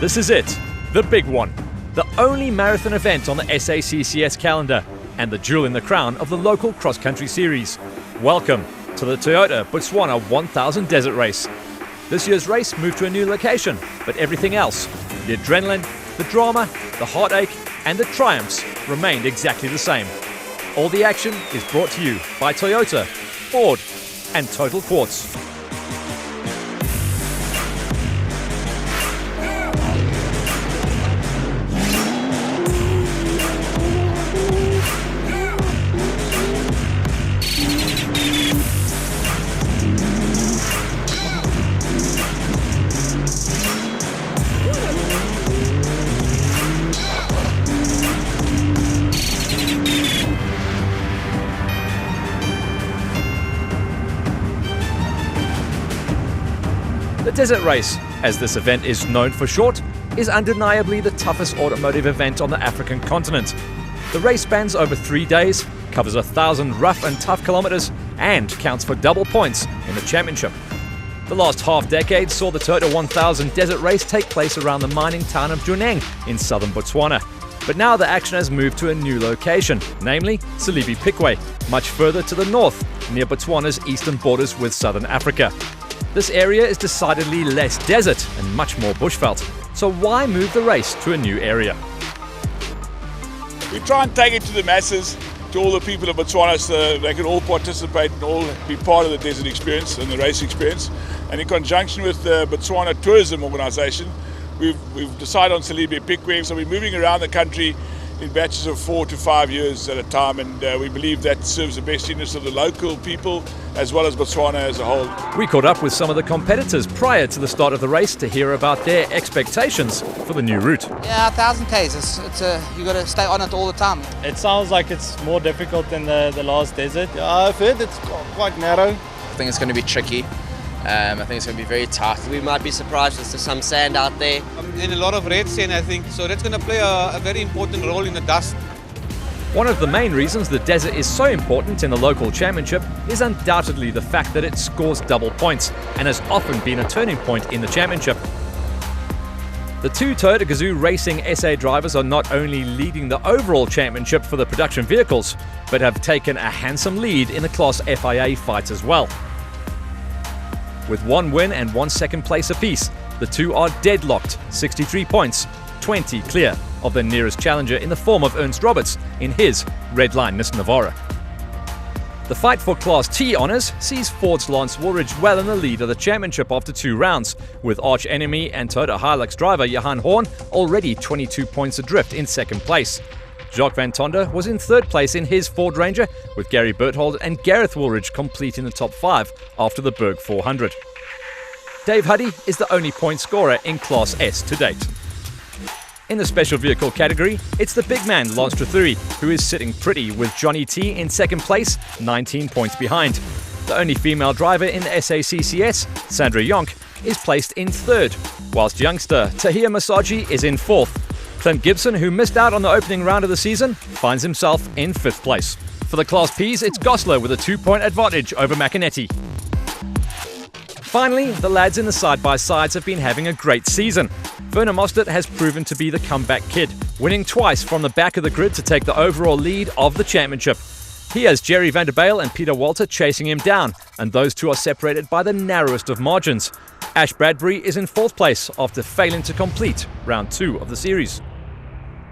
This is it, the big one, the only marathon event on the SACCS calendar and the jewel in the crown of the local cross-country series. Welcome to the Toyota Botswana 1000 Desert Race. This year's race moved to a new location, but everything else, the adrenaline, the drama, the heartache and the triumphs remained exactly the same. All the action is brought to you by Toyota, Ford and Total Quartz. The Desert Race, as this event is known for short, is undeniably the toughest automotive event on the African continent. The race spans over 3 days, covers 1,000 rough and tough kilometers, and counts for double points in the championship. The last half-decade saw the Toyota 1000 Desert Race take place around the mining town of Juneng in southern Botswana. But now the action has moved to a new location, namely Selebi Pikway, much further to the north, near Botswana's eastern borders with southern Africa. This area is decidedly less desert and much more bushveld. So why move the race to a new area? We try and take it to the masses, to all the people of Botswana, so they can all participate and all be part of the desert experience and the race experience. And in conjunction with the Botswana Tourism Organisation, we've decided on Selebi Pikway. So we're moving around the country in batches of 4 to 5 years at a time, and we believe that serves the best interest of the local people as well as Botswana as a whole. We caught up with some of the competitors prior to the start of the race to hear about their expectations for the new route. Yeah, 1,000 Ks, you got to stay on it all the time. It sounds like it's more difficult than the last desert. I've heard it's quite narrow. I think it's going to be tricky. I think it's going to be very tough. We might be surprised with some sand out there. And a lot of red sand, I think, so that's going to play a very important role in the dust. One of the main reasons the desert is so important in the local championship is undoubtedly the fact that it scores double points and has often been a turning point in the championship. The two Toyota Gazoo Racing SA drivers are not only leading the overall championship for the production vehicles, but have taken a handsome lead in the Class FIA fight as well. With 1 win and 1 second place apiece, the two are deadlocked, 63 points, 20 clear of their nearest challenger in the form of Ernst Roberts in his Red Line Nissan Navara. The fight for Class T honours sees Ford's Lance Woolridge well in the lead of the championship after 2 rounds, with arch enemy and Toyota Hilux driver Johan Horn already 22 points adrift in second place. Jacques Van Tonder was in third place in his Ford Ranger, with Gary Berthold and Gareth Woolridge completing the top 5 after the Berg 400. Dave Huddy is the only point scorer in Class S to date. In the special vehicle category, it's the big man Lance Trethuri who is sitting pretty with Johnny T in second place, 19 points behind. The only female driver in the SACCS, Sandra Yonk, is placed in third, whilst youngster Tahia Masaji is in fourth. Clint Gibson, who missed out on the opening round of the season, finds himself in 5th place. For the Class Ps, it's Gosler with a 2-point advantage over McInerney. Finally, the lads in the side-by-sides have been having a great season. Werner Mostert has proven to be the comeback kid, winning twice from the back of the grid to take the overall lead of the championship. He has Jerry van der Bijl and Peter Walter chasing him down, and those two are separated by the narrowest of margins. Ash Bradbury is in 4th place after failing to complete round 2 of the series.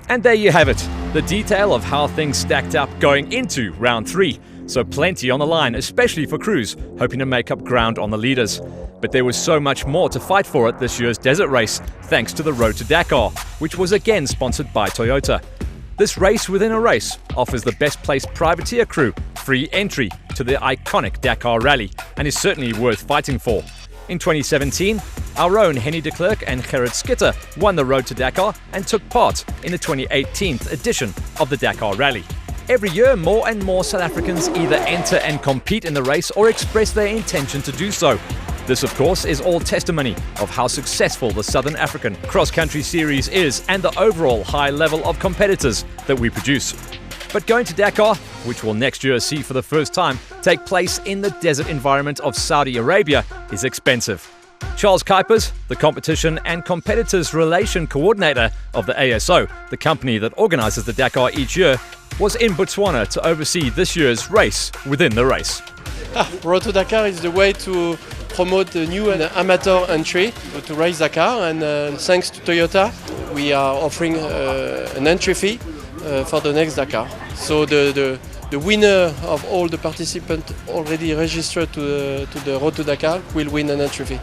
And there you have it, the detail of how things stacked up going into round 3. So plenty on the line, especially for crews hoping to make up ground on the leaders. But there was so much more to fight for at this year's desert race, thanks to the Road to Dakar, which was again sponsored by Toyota. This race within a race offers the best placed privateer crew free entry to the iconic Dakar Rally and is certainly worth fighting for. In 2017, our own Henny de Klerk and Gerrit Skitter won the Road to Dakar and took part in the 2018 edition of the Dakar Rally. Every year, more and more South Africans either enter and compete in the race or express their intention to do so. This, of course, is all testimony of how successful the Southern African Cross-Country Series is and the overall high level of competitors that we produce. But going to Dakar, which will next year see for the first time take place in the desert environment of Saudi Arabia, is expensive. Charles Kuipers, the Competition and Competitors Relation Coordinator of the ASO, the company that organises the Dakar each year, was in Botswana to oversee this year's race within the race. Road to Dakar is the way to promote the new and amateur entry to race Dakar, and thanks to Toyota we are offering an entry fee for the next Dakar. So the winner of all the participants already registered to the Road to Dakar will win an entry fee.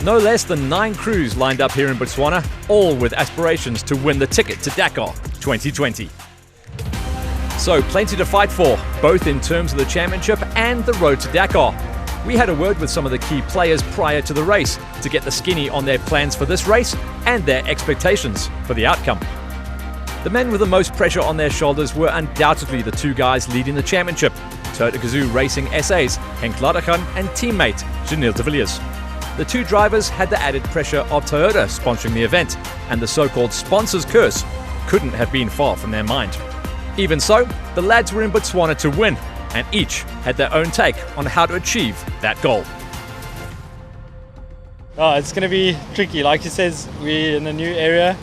No less than 9 crews lined up here in Botswana, all with aspirations to win the ticket to Dakar 2020. So plenty to fight for, both in terms of the championship and the road to Dakar. We had a word with some of the key players prior to the race to get the skinny on their plans for this race and their expectations for the outcome. The men with the most pressure on their shoulders were undoubtedly the 2 guys leading the championship, Toyota Gazoo Racing SA's Henk Ladergan and teammate Janelle de Villiers. The 2 drivers had the added pressure of Toyota sponsoring the event, and the so-called sponsor's curse couldn't have been far from their mind. Even so, the lads were in Botswana to win, and each had their own take on how to achieve that goal. Oh, it's going to be tricky. Like he says, we're in a new area.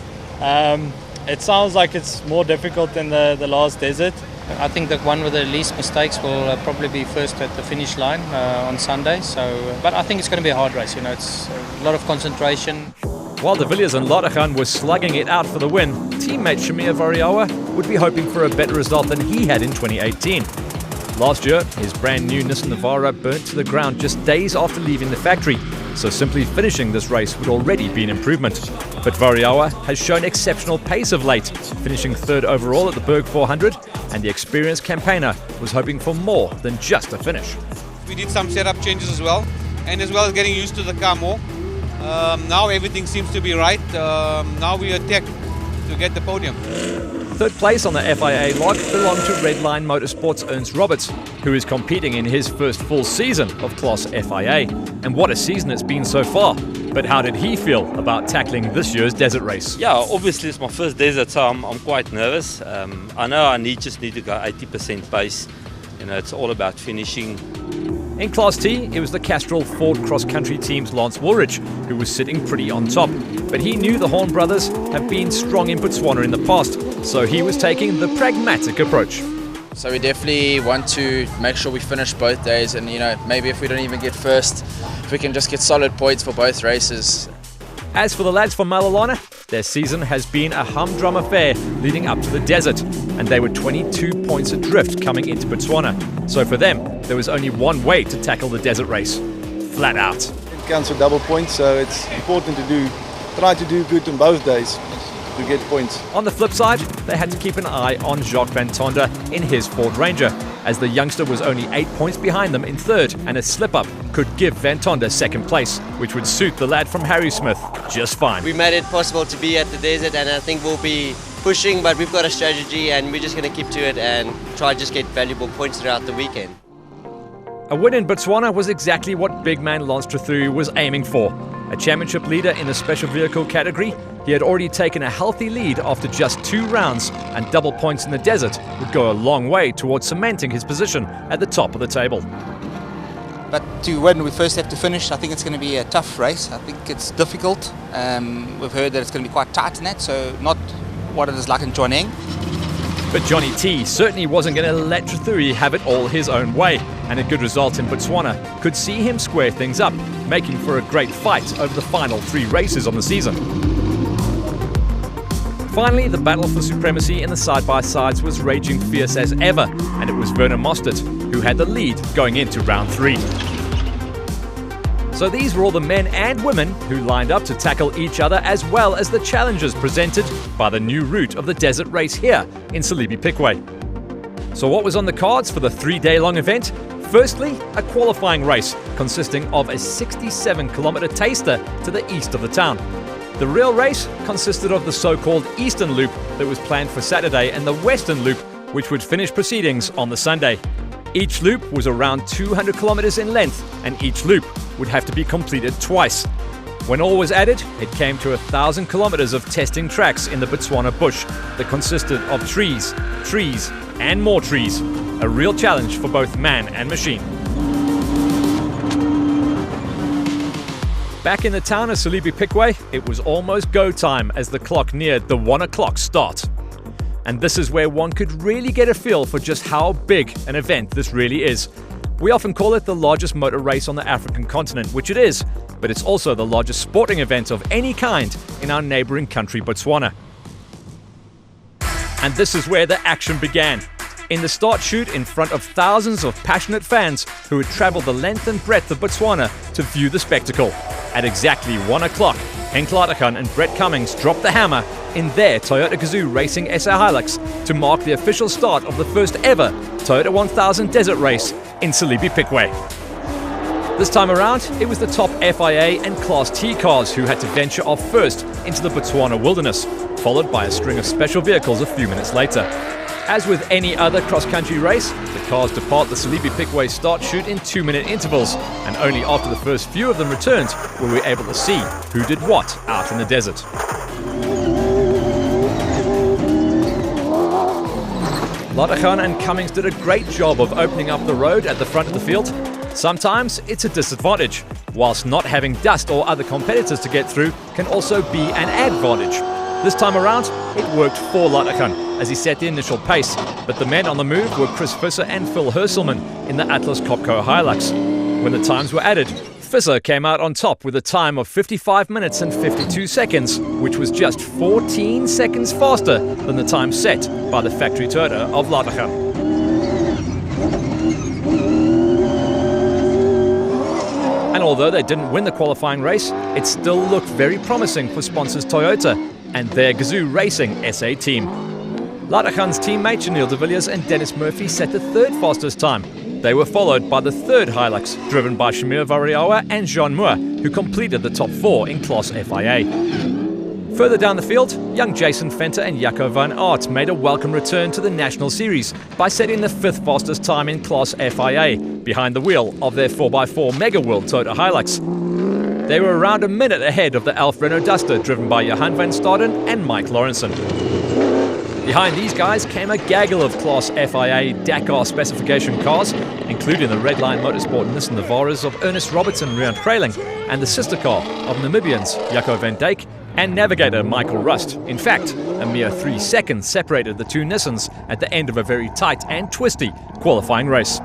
It sounds like it's more difficult than the last desert. I think the one with the least mistakes will probably be first at the finish line on Sunday. But I think it's going to be a hard race. You know, it's a lot of concentration. While de Villiers and Ladergan were slugging it out for the win, teammate Shamir Varioa would be hoping for a better result than he had in 2018. Last year, his brand new Nissan Navara burnt to the ground just days after leaving the factory, so simply finishing this race would already be an improvement. But Varioa has shown exceptional pace of late, finishing 3rd overall at the Berg 400, and the experienced campaigner was hoping for more than just a finish. We did some setup changes as well, and as well as getting used to the car more. Now everything seems to be right. Now we attack to get the podium. 3rd place on the FIA log belonged to Redline Motorsports' Ernst Roberts, who is competing in his first full season of Class FIA. And what a season it's been so far. But how did he feel about tackling this year's desert race? Yeah, obviously it's my first desert, so I'm quite nervous. I know I just need to go 80% pace. You know, it's all about finishing. In Class T, it was the Castrol Ford cross-country team's Lance Woolrich who was sitting pretty on top. But he knew the Horn brothers have been strong in Botswana in the past, so he was taking the pragmatic approach. So we definitely want to make sure we finish both days, and maybe if we don't even get first, if we can just get solid points for both races. As for the lads from Malalana, their season has been a humdrum affair leading up to the desert, and they were 22 points adrift coming into Botswana. So for them, there was only one way to tackle the desert race: flat out. It counts for double points, so it's important to try to do good on both days to get points. On the flip side, they had to keep an eye on Jacques Van Tonder in his Ford Ranger, as the youngster was only 8 points behind them in 3rd, and a slip-up could give Van Tonder 2nd place, which would suit the lad from Harrismith just fine. We made it possible to be at the desert, and I think we'll be pushing, but we've got a strategy and we're just going to keep to it and try to just get valuable points throughout the weekend. A win in Botswana was exactly what big man Lance Trethuru was aiming for. A championship leader in the special vehicle category, he had already taken a healthy lead after just 2 rounds, and double points in the desert would go a long way towards cementing his position at the top of the table. But to win, we first have to finish. I think it's going to be a tough race. I think it's difficult. We've heard that it's going to be quite tight in that, so not what it is like in Choneng. But Johnny T certainly wasn't going to let Trethuri have it all his own way, and a good result in Botswana could see him square things up, making for a great fight over the final 3 races on the season. Finally, the battle for supremacy in the side-by-sides was raging fierce as ever, and it was Werner Mostert who had the lead going into round 3. So these were all the men and women who lined up to tackle each other, as well as the challenges presented by the new route of the desert race here in Salibi Piquet. So what was on the cards for the 3-day-long event? Firstly, a qualifying race consisting of a 67-kilometer taster to the east of the town. The real race consisted of the so-called Eastern Loop that was planned for Saturday and the Western Loop, which would finish proceedings on the Sunday. Each loop was around 200 kilometers in length, and each loop would have to be completed twice. When all was added, it came to 1,000 kilometers of testing tracks in the Botswana bush that consisted of trees, trees, and more trees. A real challenge for both man and machine. Back in the town of Salibi Piquet, it was almost go time as the clock neared the 1 o'clock start. And this is where one could really get a feel for just how big an event this really is. We often call it the largest motor race on the African continent, which it is, but it's also the largest sporting event of any kind in our neighboring country, Botswana. And this is where the action began. In the start chute in front of thousands of passionate fans who had travelled the length and breadth of Botswana to view the spectacle. At exactly 1 o'clock, Henk Lategan and Brett Cummings dropped the hammer in their Toyota Gazoo Racing SA Hilux to mark the official start of the first ever Toyota 1000 Desert Race in Salibi Piquet. This time around, it was the top FIA and Class T cars who had to venture off first into the Botswana wilderness, followed by a string of special vehicles a few minutes later. As with any other cross-country race, the cars depart the Salibi Piquet start chute in 2-minute intervals, and only after the first few of them returned were we able to see who did what out in the desert. Lategan and Cummings did a great job of opening up the road at the front of the field. Sometimes it's a disadvantage, whilst not having dust or other competitors to get through can also be an advantage. This time around, it worked for Lategan as he set the initial pace, but the men on the move were Chris Visser and Phil Hurselman in the Atlas Copco Hilux. When the times were added, Visser came out on top with a time of 55 minutes and 52 seconds, which was just 14 seconds faster than the time set by the factory Toyota of Lategan. And although they didn't win the qualifying race, it still looked very promising for sponsors Toyota and their Gazoo Racing SA team. Lategan's teammate Janelle de Villiers and Dennis Murphy set the third fastest time. They were followed by the third Hilux, driven by Shamir Variawa and Jean Moore, who completed the top 4 in Class FIA. Further down the field, young Jason Venter and Jaco van Aert made a welcome return to the National Series by setting the 5th fastest time in Class FIA, behind the wheel of their 4x4 Mega World Toyota Hilux. They were around a minute ahead of the Alf Renault Duster driven by Johan van Staden and Mike Lawrenson. Behind these guys came a gaggle of Class FIA Dakar specification cars, including the Redline Motorsport Nissan Navaras of Ernest Robertson and Rian Kraling, and the sister car of Namibians Jaco van Dijk and navigator Michael Rust. In fact, a mere 3 seconds separated the two Nissans at the end of a very tight and twisty qualifying race.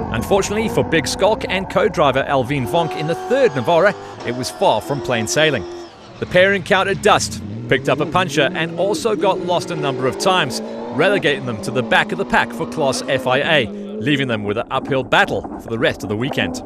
Unfortunately for Big Skulk and co-driver Alvin Vonk in the third Navara, it was far from plain sailing. The pair encountered dust, picked up a puncher and also got lost a number of times, relegating them to the back of the pack for Class FIA, leaving them with an uphill battle for the rest of the weekend.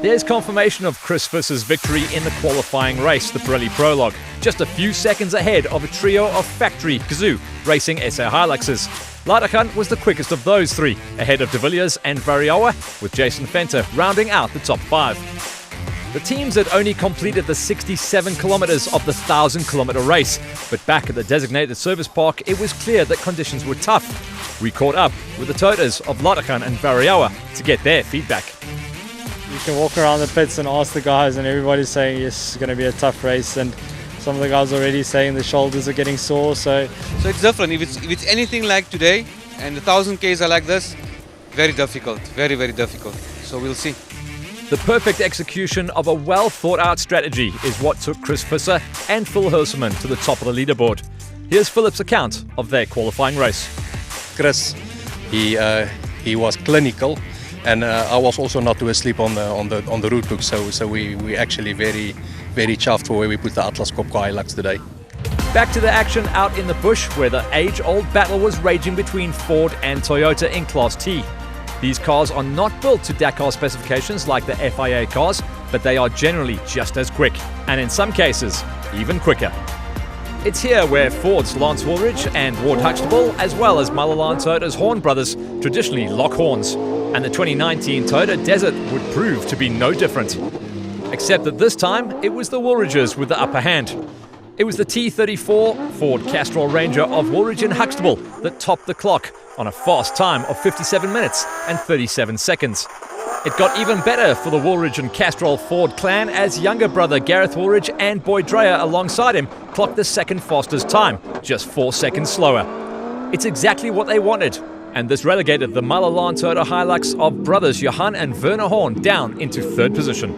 There's confirmation of Chris Visser's victory in the qualifying race, the Pirelli Prologue, just a few seconds ahead of a trio of factory Gazoo Racing SA Hiluxes. Lategan was the quickest of those three, ahead of de Villiers and Variawa, with Jason Venter rounding out the top 5. The teams had only completed the 67 kilometres of the 1,000-kilometre race, but back at the designated service park, it was clear that conditions were tough. We caught up with the Toyotas of Lategan and Variawa to get their feedback. You can walk around the pits and ask the guys, and everybody's saying yes, it's going to be a tough race, and some of the guys already saying the shoulders are getting sore. So it's different. If it's anything like today, and the 1000Ks are like this, very difficult, very, very difficult. So we'll see. The perfect execution of a well-thought-out strategy is what took Chris Visser and Phil Hurselman to the top of the leaderboard. Here's Philip's account of their qualifying race. Chris, he was clinical. And I was also not too asleep on the route book, so we actually very chuffed for where we put the Atlas Copco Hilux today. Back to the action out in the bush, where the age-old battle was raging between Ford and Toyota in Class T. These cars are not built to Dakar specifications like the FIA cars, but they are generally just as quick, and in some cases, even quicker. It's here where Ford's Lance Woolridge and Ward Huxtable, as well as Malalan Toyota's Horn brothers, traditionally lock horns, and the 2019 Toyota Desert would prove to be no different. Except that this time, it was the Woolridges with the upper hand. It was the T34 Ford Castrol Ranger of Woolridge and Huxtable that topped the clock on a fast time of 57 minutes and 37 seconds. It got even better for the Woolridge and Castrol Ford clan as younger brother Gareth Woolridge and Boyd Dreyer alongside him clocked the second fastest time, just 4 seconds slower. It's exactly what they wanted. And this relegated the Malalan Toyota Hilux of brothers Johan and Werner Horn down into third position.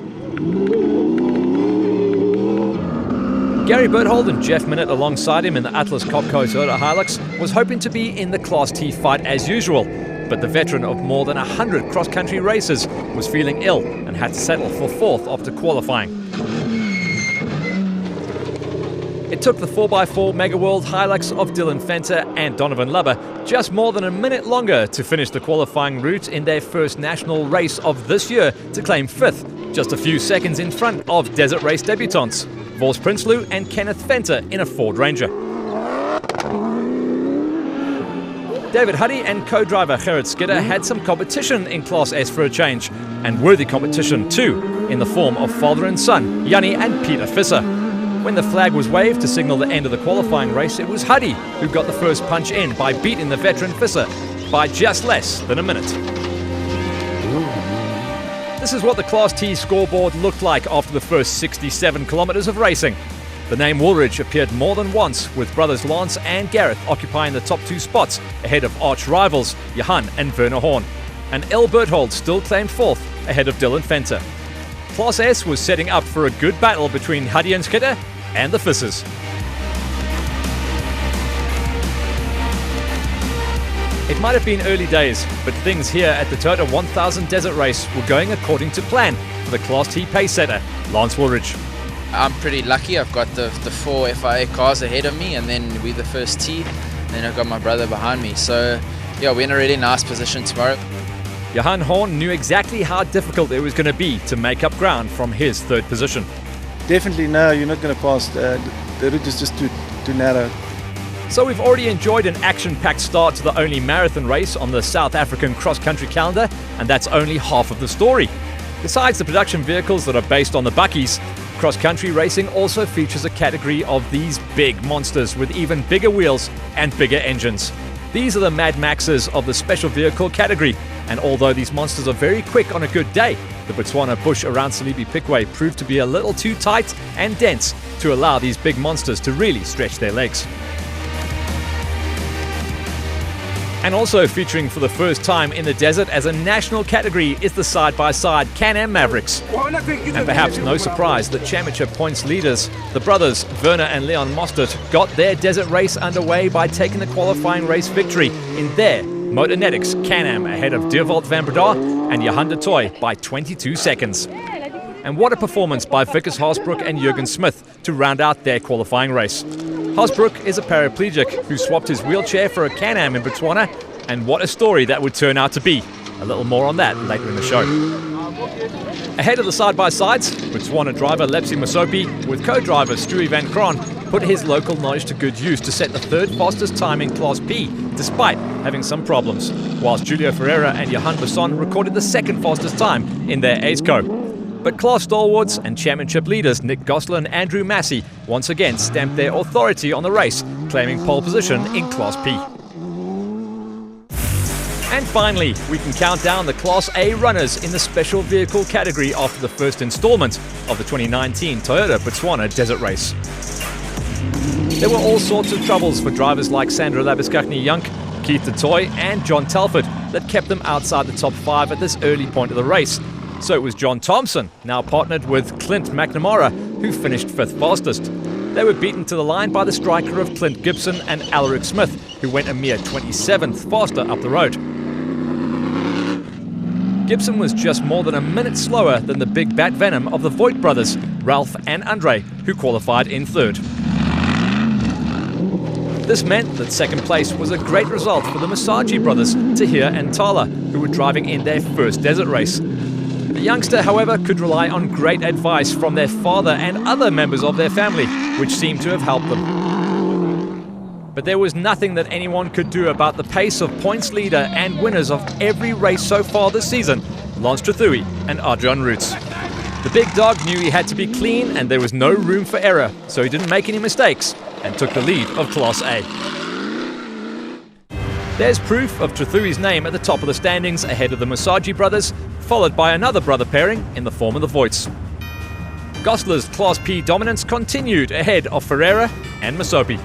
Gary Berthold and Jeff Minott alongside him in the Atlas Copco Toyota Hilux was hoping to be in the Class T fight as usual, but the veteran of more than 100 cross-country races was feeling ill and had to settle for fourth after qualifying. It took the 4x4 Mega World Hilux of Dylan Fenter and Donovan Lubber just more than a minute longer to finish the qualifying route in their first national race of this year to claim fifth, just a few seconds in front of Desert Race debutants Vos Prinsloo and Kenneth Fenter in a Ford Ranger. David Huddy and co-driver Gerrit Skidder had some competition in Class S for a change, and worthy competition too, in the form of father and son, Jannie and Peter Visser. When the flag was waved to signal the end of the qualifying race, it was Huddy who got the first punch in by beating the veteran Visser by just less than a minute. This is what the Class T scoreboard looked like after the first 67 kilometres of racing. The name Woolridge appeared more than once, with brothers Lance and Gareth occupying the top two spots ahead of arch rivals Johan and Werner Horn. And L. Berthold still claimed fourth ahead of Dylan Fenter. Class S was setting up for a good battle between Huddy and Skidder and the Vissers. It might have been early days, but things here at the Toyota 1000 Desert Race were going according to plan for the Class T pace setter, Lance Woolridge. I'm pretty lucky. I've got the four FIA cars ahead of me, and then we're the first T, and then I've got my brother behind me. So yeah, we're in a really nice position tomorrow. Johan Horn knew exactly how difficult it was going to be to make up ground from his third position. Definitely no, you're not going to pass. The route is just too narrow. So we've already enjoyed an action-packed start to the only marathon race on the South African cross-country calendar, and that's only half of the story. Besides the production vehicles that are based on the Buckies, cross-country racing also features a category of these big monsters with even bigger wheels and bigger engines. These are the Mad Maxes of the special vehicle category, and although these monsters are very quick on a good day, the Botswana bush around Salibi Pickway proved to be a little too tight and dense to allow these big monsters to really stretch their legs. And also featuring for the first time in the desert as a national category is the side-by-side Can-Am Mavericks. And perhaps no surprise that championship points leaders, the brothers Werner and Leon Mostert, got their desert race underway by taking the qualifying race victory in their Motonetics Can-Am ahead of Dierwold van Breda and Johan de Toy by 22 seconds. And what a performance by Vickers Haasbroek and Jurgen Smith to round out their qualifying race. Haasbroek is a paraplegic who swapped his wheelchair for a Can-Am in Botswana, and what a story that would turn out to be. A little more on that later in the show. Ahead of the side-by-sides, Botswana driver Lepsi Masopi with co-driver Stewie van Kron put his local knowledge to good use to set the third fastest time in Class P, despite having some problems, whilst Julio Ferreira and Johan Besson recorded the second fastest time in their ACE-Co. But class stalwarts and championship leaders Nick Gosler and Andrew Massey once again stamped their authority on the race, claiming pole position in Class P. And finally, we can count down the Class A runners in the special vehicle category after the first installment of the 2019 Toyota Botswana Desert Race. There were all sorts of troubles for drivers like Sandra Labuschagne-Young, Keith de Toy and John Telford that kept them outside the top 5 at this early point of the race. So it was John Thompson, now partnered with Clint McNamara, who finished 5th fastest. They were beaten to the line by the striker of Clint Gibson and Alaric Smith, who went a mere 27th faster up the road. Gibson was just more than a minute slower than the big bat venom of the Voigt brothers, Ralph and Andre, who qualified in 3rd. This meant that second place was a great result for the Masagi brothers, Tahir and Tala, who were driving in their first desert race. The youngster, however, could rely on great advice from their father and other members of their family, which seemed to have helped them. But there was nothing that anyone could do about the pace of points leader and winners of every race so far this season, Lance Trethewey and Adrian Roots. The big dog knew he had to be clean and there was no room for error, so he didn't make any mistakes and took the lead of Class A. There's proof of Trethewey's name at the top of the standings ahead of the Masagi brothers, followed by another brother pairing in the form of the Voigts. Gosler's Class P dominance continued ahead of Ferreira and Masopi.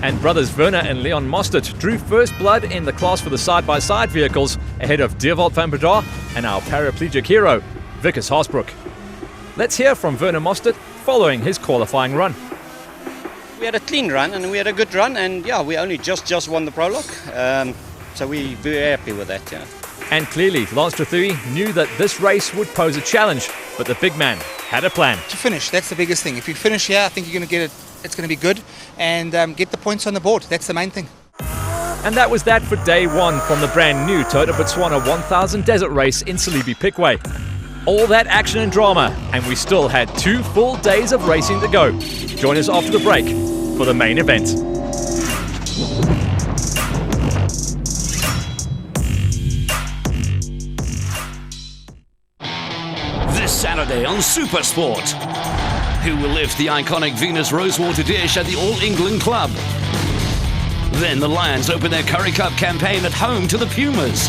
And brothers Werner and Leon Mostert drew first blood in the class for the side-by-side vehicles ahead of Dewald van Breda and our paraplegic hero, Vickers Haasbroek. Let's hear from Werner Mostert following his qualifying run. We had a clean run and we had a good run, and yeah, we only just won the prologue, so we're very happy with that. Yeah. And clearly, Lance Trethewey knew that this race would pose a challenge, but the big man had a plan. To finish, that's the biggest thing. If you finish here, I think you're going to get it. It's going to be good, and get the points on the board. That's the main thing. And that was that for day one from the brand new Toyota Botswana 1000 Desert Race in Salibi Piquet. All that action and drama, and we still had 2 full days of racing to go. Join us after the break for the main event. This Saturday on Supersport, who will lift the iconic Venus Rosewater dish at the All England Club? Then the Lions open their Currie Cup campaign at home to the Pumas.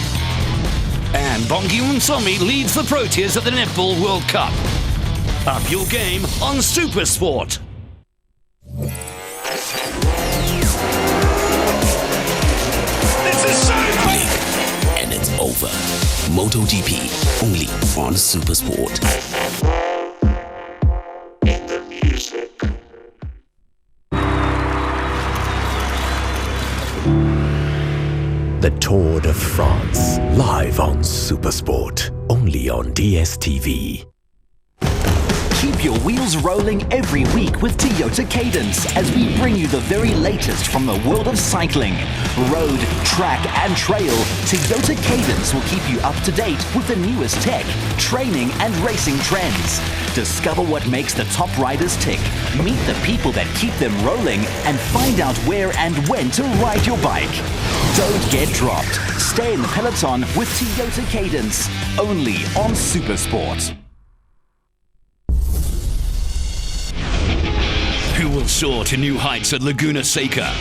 And Bongi Msomi leads the Proteas at the Netball World Cup. Up your game on Supersport. This is so quick! And it's over. MotoGP, only on Supersport. The Tour de France, live on Supersport, only on DSTV. Keep your wheels rolling every week with Toyota Cadence as we bring you the very latest from the world of cycling. Road, track and trail, Toyota Cadence will keep you up to date with the newest tech, training and racing trends. Discover what makes the top riders tick, meet the people that keep them rolling, and find out where and when to ride your bike. Don't get dropped. Stay in the peloton with Toyota Cadence, only on Supersport. Who will soar to new heights at Laguna Seca?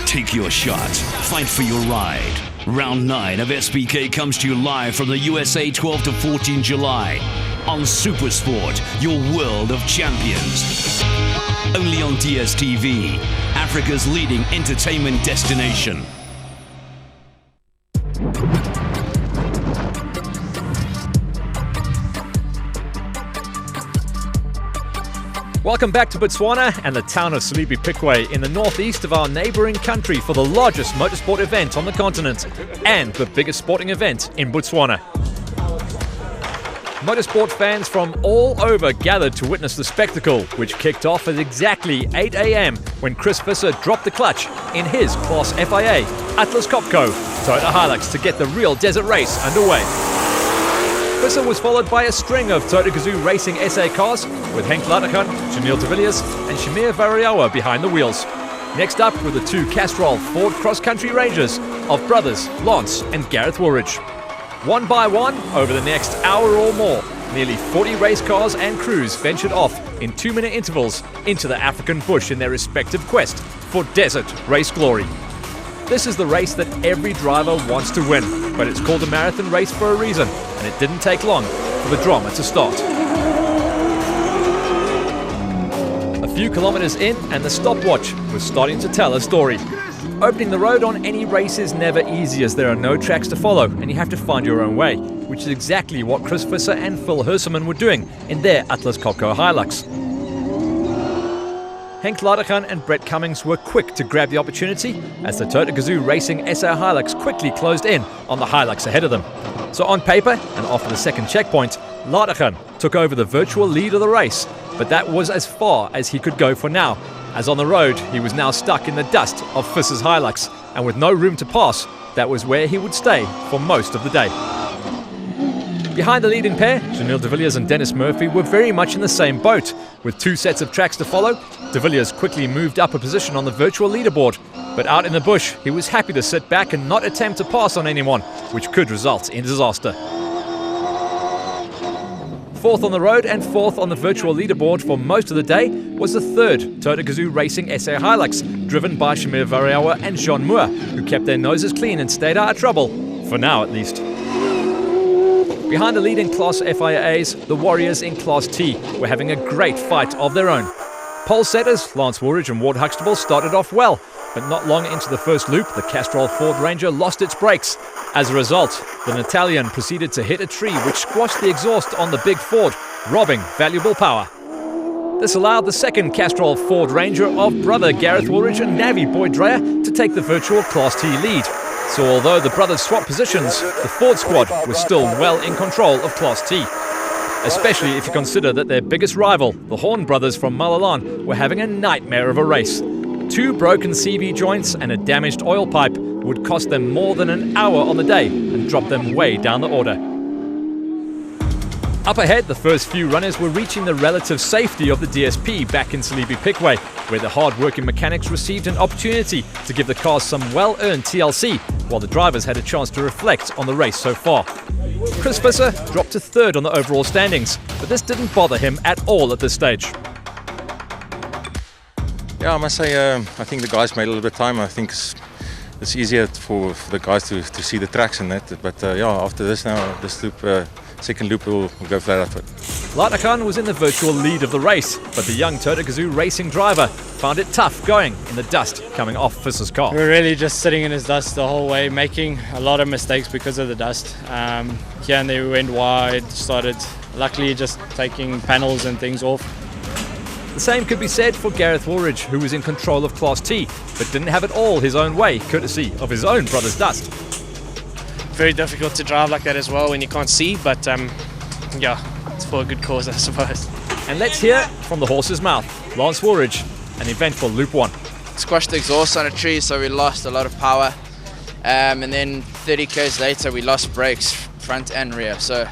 Take your shot. Fight for your ride. Round 9 of SBK comes to you live from the USA 12 to 14 July on Supersport, your world of champions. Only on DSTV, Africa's leading entertainment destination. Welcome back to Botswana and the town of Salibi Piquet in the northeast of our neighbouring country for the largest motorsport event on the continent and the biggest sporting event in Botswana. Motorsport fans from all over gathered to witness the spectacle, which kicked off at exactly 8 a.m. when Chris Visser dropped the clutch in his Class FIA Atlas Copco Toyota Hilux to get the real desert race underway. Visser was followed by a string of Toyota Gazoo Racing SA cars with Henk Ladergan, Janelle de Villiers and Shamir Variawa behind the wheels. Next up were the 2 Castrol Ford cross-country Rangers of brothers Lance and Gareth Woolridge. One by one, over the next hour or more, nearly 40 race cars and crews ventured off in 2-minute intervals into the African bush in their respective quest for desert race glory. This is the race that every driver wants to win, but it's called a marathon race for a reason, and it didn't take long for the drama to start. A few kilometers in, and the stopwatch was starting to tell a story. Opening the road on any race is never easy, as there are no tracks to follow, and you have to find your own way, which is exactly what Chris Visser and Phil Herseman were doing in their Atlas Copco Hilux. Henk Ladergan and Brett Cummings were quick to grab the opportunity as the Toyota Gazoo Racing SA Hilux quickly closed in on the Hilux ahead of them. So on paper, and after the second checkpoint, Ladergan took over the virtual lead of the race, but that was as far as he could go for now, as on the road he was now stuck in the dust of Visser's Hilux, and with no room to pass, that was where he would stay for most of the day. Behind the leading pair, Janelle de Villiers and Dennis Murphy were very much in the same boat. With 2 sets of tracks to follow, de Villiers quickly moved up a position on the virtual leaderboard. But out in the bush, he was happy to sit back and not attempt to pass on anyone, which could result in disaster. Fourth on the road and fourth on the virtual leaderboard for most of the day was the third Toyota Gazoo Racing SA Hilux, driven by Shamir Variawa and Jean Moore, who kept their noses clean and stayed out of trouble, for now at least. Behind the lead in Class FIAs, the Warriors in Class T were having a great fight of their own. Pole setters Lance Woolridge and Ward Huxtable started off well, but not long into the first loop, the Castrol Ford Ranger lost its brakes. As a result, the Natalian proceeded to hit a tree which squashed the exhaust on the big Ford, robbing valuable power. This allowed the second Castrol Ford Ranger of brother Gareth Woolridge and Navi Boyd Dreyer to take the virtual Class T lead. So although the brothers swapped positions, the Ford squad was still well in control of Class T. Especially if you consider that their biggest rival, the Horn brothers from Malalan, were having a nightmare of a race. 2 broken CV joints and a damaged oil pipe would cost them more than an hour on the day and drop them way down the order. Up ahead, the first few runners were reaching the relative safety of the DSP back in Salibi Pickway, where the hard-working mechanics received an opportunity to give the cars some well-earned TLC, while the drivers had a chance to reflect on the race so far. Chris Visser dropped to third on the overall standings, but this didn't bother him at all at this stage. Yeah, I must say, I think the guys made a little bit of time. I think it's easier for the guys to see the tracks and that. But yeah, after this now, this loop, second loop, we'll go flat out for it. Latakan was in the virtual lead of the race, but the young Toyota Gazoo racing driver found it tough going in the dust coming off Visser's car. We were really just sitting in his dust the whole way, making a lot of mistakes because of the dust. Here and there we went wide, started luckily just taking panels and things off. The same could be said for Gareth Woolridge, who was in control of Class T, but didn't have it all his own way, courtesy of his own brother's dust. Very difficult to drive like that as well when you can't see, but yeah, it's for a good cause, I suppose. And let's hear from the horse's mouth, Lance Woolridge, an eventful Loop 1. Squashed the exhaust on a tree, so we lost a lot of power. And then 30 k's later, we lost brakes, front and rear. So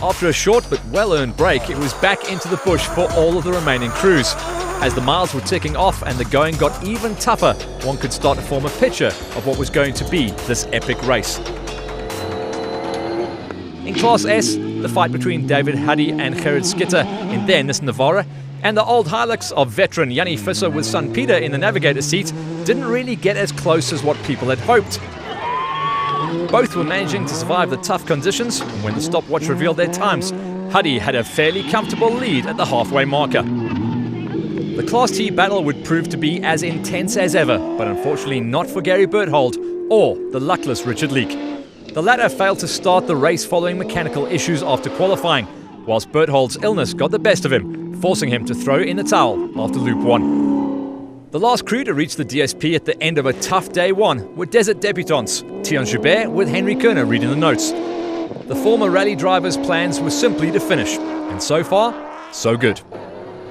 after a short but well-earned break, it was back into the bush for all of the remaining crews. As the miles were ticking off and the going got even tougher, one could start to form a picture of what was going to be this epic race. In Class S, the fight between David Huddy and Gerrit Skitter in their Nissan Navara and the old Hilux of veteran Jannie Visser with son Peter in the navigator seat didn't really get as close as what people had hoped. Both were managing to survive the tough conditions, and when the stopwatch revealed their times, Huddy had a fairly comfortable lead at the halfway marker. The Class T battle would prove to be as intense as ever, but unfortunately not for Gary Berthold or the luckless Richard Leake. The latter failed to start the race following mechanical issues after qualifying, whilst Berthold's illness got the best of him, forcing him to throw in the towel after Loop 1. The last crew to reach the DSP at the end of a tough day one were Desert debutants, Tion Joubert with Henry Kerner reading the notes. The former rally driver's plans were simply to finish, and so far, so good.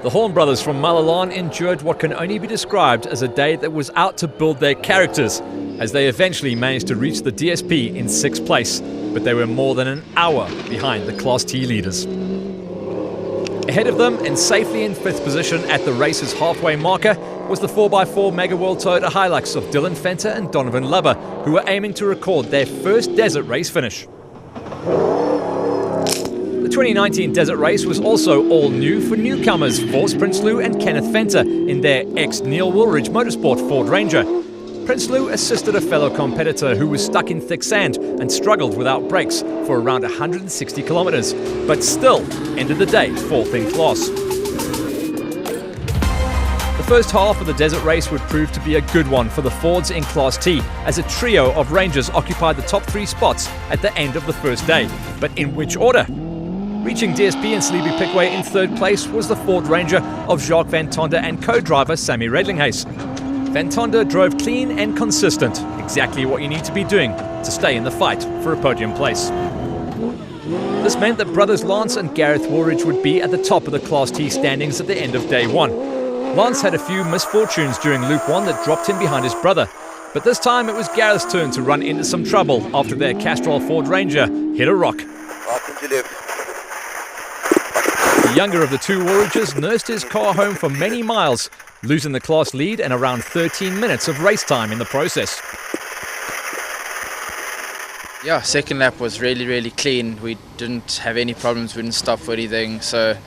The Horn brothers from Malalan endured what can only be described as a day that was out to build their characters, as they eventually managed to reach the DSP in 6th place, but they were more than an hour behind the Class T leaders. Ahead of them and safely in 5th position at the race's halfway marker was the 4x4 Mega World Toyota Hilux of Dylan Fenter and Donovan Lubber, who were aiming to record their first desert race finish. The 2019 desert race was also all new for newcomers Force Prinsloo and Kenneth Fenter in their ex-Neil Woolridge Motorsport Ford Ranger. Prinsloo assisted a fellow competitor who was stuck in thick sand and struggled without brakes for around 160 kilometers, but still ended the day 4th in class. The first half of the desert race would prove to be a good one for the Fords in Class T, as a trio of Rangers occupied the top 3 spots at the end of the first day. But in which order? Reaching DSP and Salibi Pickway in 3rd place was the Ford Ranger of Jacques Van Tonder and co-driver Sammy Redlinghuis. Van Tonder drove clean and consistent, exactly what you need to be doing to stay in the fight for a podium place. This meant that brothers Lance and Gareth Woolridge would be at the top of the Class T standings at the end of day 1. Lance had a few misfortunes during Loop 1 that dropped him behind his brother, but this time it was Gareth's turn to run into some trouble after their Castrol Ford Ranger hit a rock. The younger of the two Woolridges nursed his car home for many miles, losing the class lead and around 13 minutes of race time in the process. Yeah, second lap was really clean. We didn't have any problems, we didn't stop for anything. So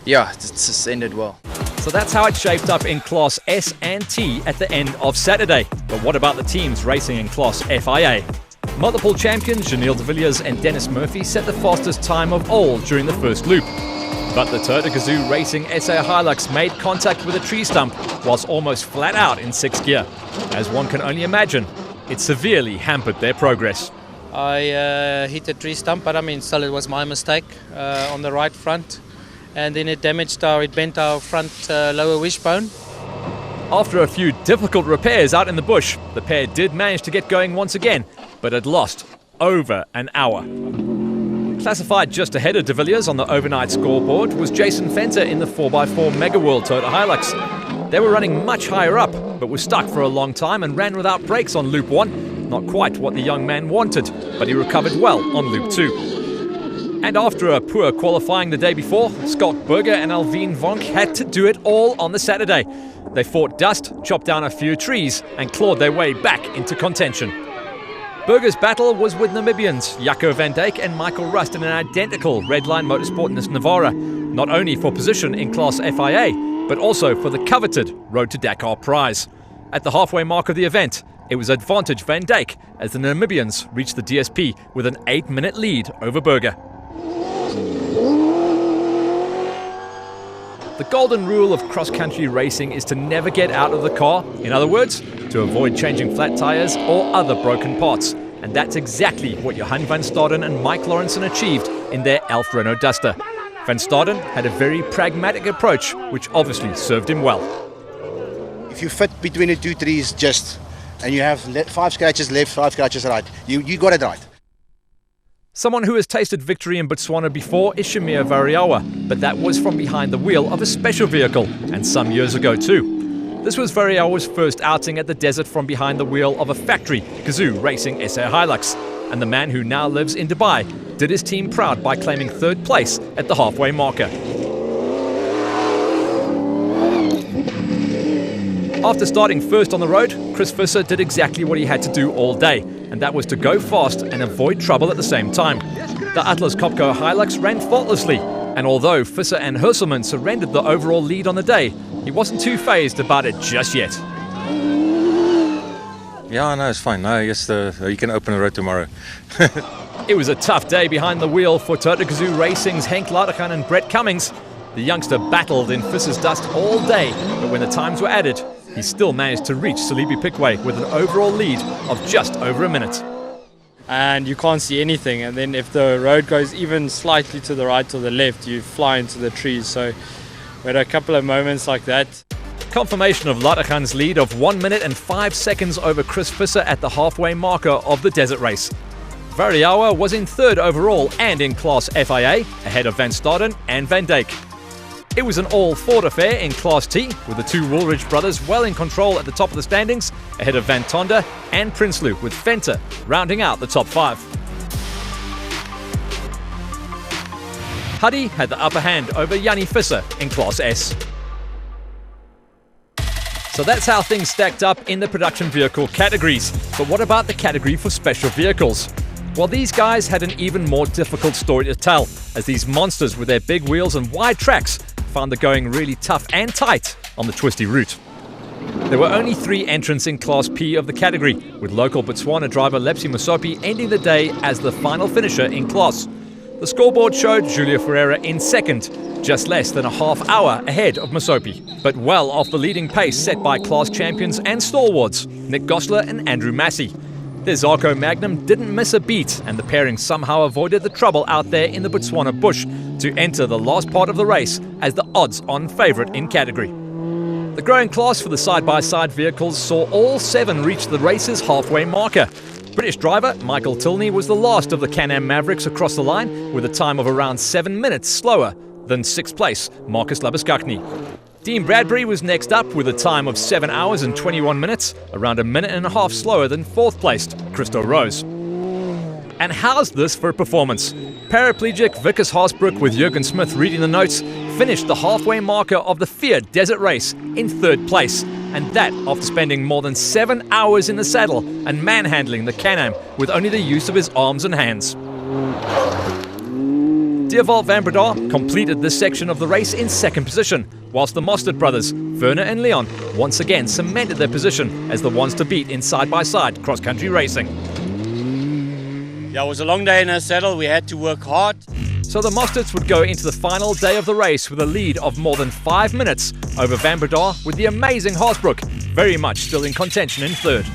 yeah, it just ended well. So that's how it shaped up in Class S and T at the end of Saturday. But what about the teams racing in Class FIA? Multiple champions Janelle de Villiers and Dennis Murphy set the fastest time of all during the first loop. But the Toyota Gazoo Racing SA Hilux made contact with a tree stump whilst almost flat out in 6th gear. As one can only imagine, it severely hampered their progress. I hit a tree stump, but I mean, still it was my mistake on the right front. And then it bent our front lower wishbone. After a few difficult repairs out in the bush, the pair did manage to get going once again, but had lost over an hour. Classified just ahead of de Villiers on the overnight scoreboard was Jason Fenter in the 4x4 Mega World Toyota Hilux. They were running much higher up, but were stuck for a long time and ran without brakes on Loop 1. Not quite what the young man wanted, but he recovered well on Loop 2. And after a poor qualifying the day before, Schalk Burger and Alvin Vonk had to do it all on the Saturday. They fought dust, chopped down a few trees, and clawed their way back into contention. Burger's battle was with Namibians Jaco van Dijk and Michael Rust in an identical Redline Motorsport Nis Navara, not only for position in Class FIA, but also for the coveted Road to Dakar prize. At the halfway mark of the event, it was advantage Van Dijk as the Namibians reached the DSP with an 8-minute lead over Burger. The golden rule of cross-country racing is to never get out of the car. In other words, to avoid changing flat tyres or other broken parts. And that's exactly what Johan van Staden and Mike Lawrenson achieved in their Elf Renault Duster. Van Staden had a very pragmatic approach, which obviously served him well. If you fit between the two trees and you have 5 scratches left, 5 scratches right, you got it right. Someone who has tasted victory in Botswana before is Shamir Variawa, but that was from behind the wheel of a special vehicle, and some years ago too. This was Variawa's first outing at the desert from behind the wheel of a factory, Gazoo Racing SA Hilux, and the man who now lives in Dubai did his team proud by claiming 3rd place at the halfway marker. After starting first on the road, Chris Visser did exactly what he had to do all day, and that was to go fast and avoid trouble at the same time. The Atlas Copco Hilux ran faultlessly, and although Visser and Hurselman surrendered the overall lead on the day, he wasn't too phased about it just yet. Yeah, no, it's fine. No, yes, you can open the road tomorrow. It was a tough day behind the wheel for Toyota Gazoo Racing's Henk Ladergan and Brett Cummings. The youngster battled in Visser's dust all day, but when the times were added, he still managed to reach Salibi Pickway with an overall lead of just over a minute. And you can't see anything, and then if the road goes even slightly to the right or the left, you fly into the trees. So we had a couple of moments like that. Confirmation of Ladergan's lead of 1 minute and 5 seconds over Chris Visser at the halfway marker of the desert race. Variawa was in 3rd overall and in Class FIA, ahead of Van Staden and Van Dijk. It was an all-Ford affair in Class T, with the 2 Woolridge brothers well in control at the top of the standings, ahead of Van Tonda and Prinsloo, with Venter rounding out the top 5. Huddy had the upper hand over Jannie Visser in Class S. So that's how things stacked up in the production vehicle categories. But what about the category for special vehicles? Well, these guys had an even more difficult story to tell, as these monsters with their big wheels and wide tracks found the going really tough and tight on the twisty route. There were only 3 entrants in Class P of the category, with local Botswana driver Lepsi Mosopi ending the day as the final finisher in class. The scoreboard showed Julia Ferreira in 2nd, just less than a half hour ahead of Mosopi, but well off the leading pace set by class champions and stalwarts, Nick Gosler and Andrew Massey. Their Zarco Magnum didn't miss a beat, and the pairing somehow avoided the trouble out there in the Botswana bush to enter the last part of the race as the odds-on favourite in category. The growing class for the side-by-side vehicles saw all 7 reach the race's halfway marker. British driver Michael Tilney was the last of the Can-Am Mavericks across the line, with a time of around 7 minutes slower than 6th place Marcus Labuschagne. Dean Bradbury was next up with a time of 7 hours and 21 minutes, around a minute and a half slower than 4th placed Christo Rose. And how's this for performance? Paraplegic Vickers Haasbroek, with Jurgen Smith reading the notes, finished the halfway marker of the Fiat Desert Race in 3rd place, and that after spending more than 7 hours in the saddle and manhandling the Can-Am with only the use of his arms and hands. Dierwold van Breda completed this section of the race in second position, whilst the Mostert brothers, Werner and Leon, once again cemented their position as the ones to beat in side-by-side cross-country racing. Yeah, it was a long day in our saddle. We had to work hard. So the Mosterts would go into the final day of the race with a lead of more than 5 minutes over Van Breda, with the amazing Haasbroek very much still in contention in third.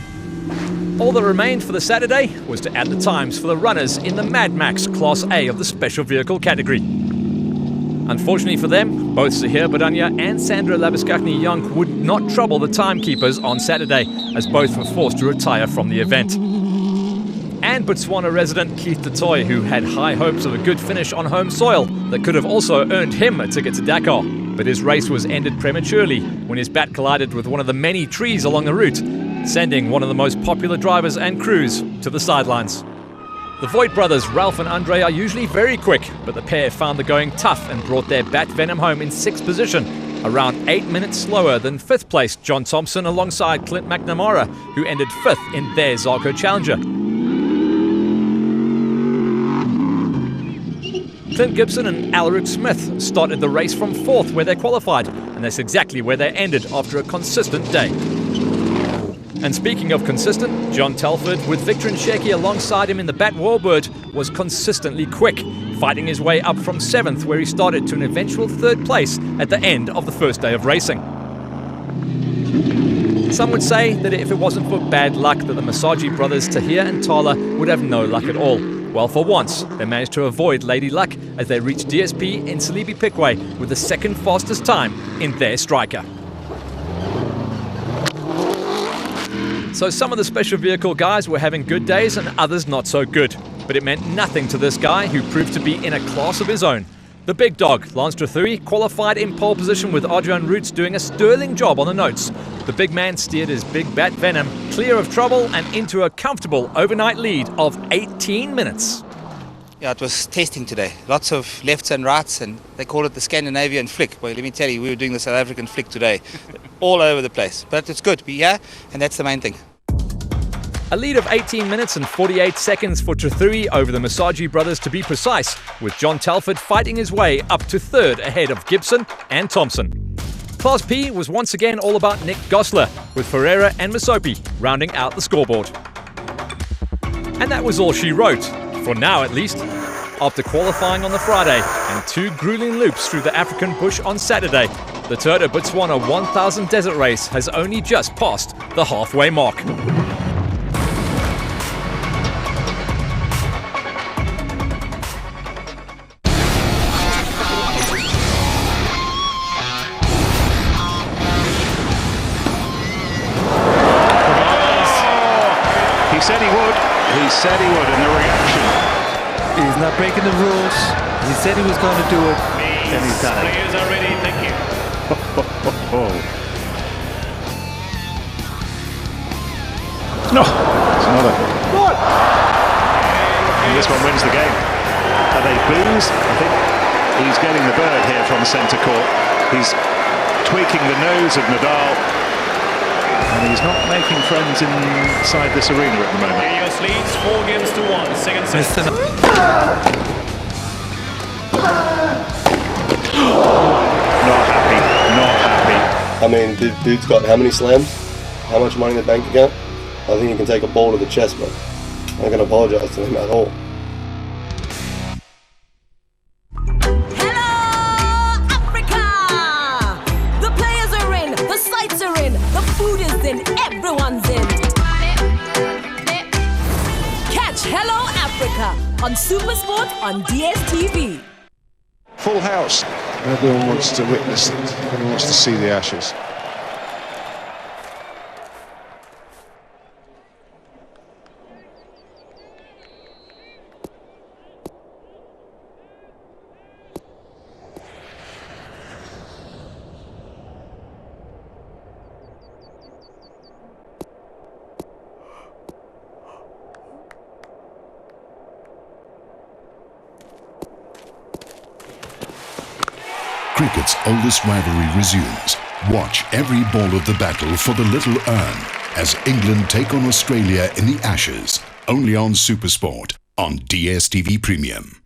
All that remained for the Saturday was to add the times for the runners in the Mad Max Class A of the special vehicle category. Unfortunately for them, both Zahir Badania and Sandra Labuschagne-Jonk would not trouble the timekeepers on Saturday, as both were forced to retire from the event. And Botswana resident Keith du Toit, who had high hopes of a good finish on home soil that could have also earned him a ticket to Dakar. But his race was ended prematurely when his bat collided with one of the many trees along the route, sending one of the most popular drivers and crews to the sidelines. The Voigt brothers, Ralph and Andre, are usually very quick, but the pair found the going tough and brought their Bat Venom home in 6th position, around 8 minutes slower than 5th place John Thompson alongside Clint McNamara, who ended 5th in their Zarco Challenger. Clint Gibson and Alaric Smith started the race from 4th where they qualified, and that's exactly where they ended after a consistent day. And speaking of consistent, John Telford, with Victor Nsheki alongside him in the Bat Warbird, was consistently quick, fighting his way up from 7th where he started to an eventual 3rd place at the end of the first day of racing. Some would say that if it wasn't for bad luck that the Masaji brothers Tahir and Tala would have no luck at all. Well, for once, they managed to avoid Lady Luck as they reached DSP in Salibi Piquet with the 2nd fastest time in their striker. So some of the special vehicle guys were having good days and others not so good. But it meant nothing to this guy who proved to be in a class of his own. The big dog, Lance Trethuri, qualified in pole position with Adrian Roots doing a sterling job on the notes. The big man steered his big Bat Venom clear of trouble and into a comfortable overnight lead of 18 minutes. Yeah, it was testing today. Lots of lefts and rights, and they call it the Scandinavian flick. Well, let me tell you, we were doing the South African flick today. All over the place. But it's good to be here, and that's the main thing. A lead of 18 minutes and 48 seconds for Trethuri over the Masaji brothers to be precise, with John Telford fighting his way up to 3rd ahead of Gibson and Thompson. Class P was once again all about Nick Gosler, with Ferreira and Masopi rounding out the scoreboard. And that was all she wrote, for now at least. After qualifying on the Friday and 2 grueling loops through the African bush on Saturday, the Tour de Botswana 1000 Desert Race has only just passed the halfway mark. He said he would. He said he would, and the reaction. He's not breaking the rules. He said he was going to do it, and he's done it. Players are ready, thank you. No, it's another. What? And this one wins the game. Are they boos? I think he's getting the bird here from centre court. He's tweaking the nose of Nadal. And he's not making friends inside this arena at the moment. Ineos leads 4 games to 1. Second set. Not happy. Not happy. I mean, dude's got how many slams? How much money in the bank account? I think he can take a ball to the chest, but I'm not going to apologise to him at all. Everyone's in. Catch Hello Africa on Supersport on DSTV. Full house. Everyone wants to witness it. Everyone wants to see the Ashes. Cricket's oldest rivalry resumes. Watch every ball of the battle for the Little Urn as England take on Australia in the Ashes, only on SuperSport on DStv Premium.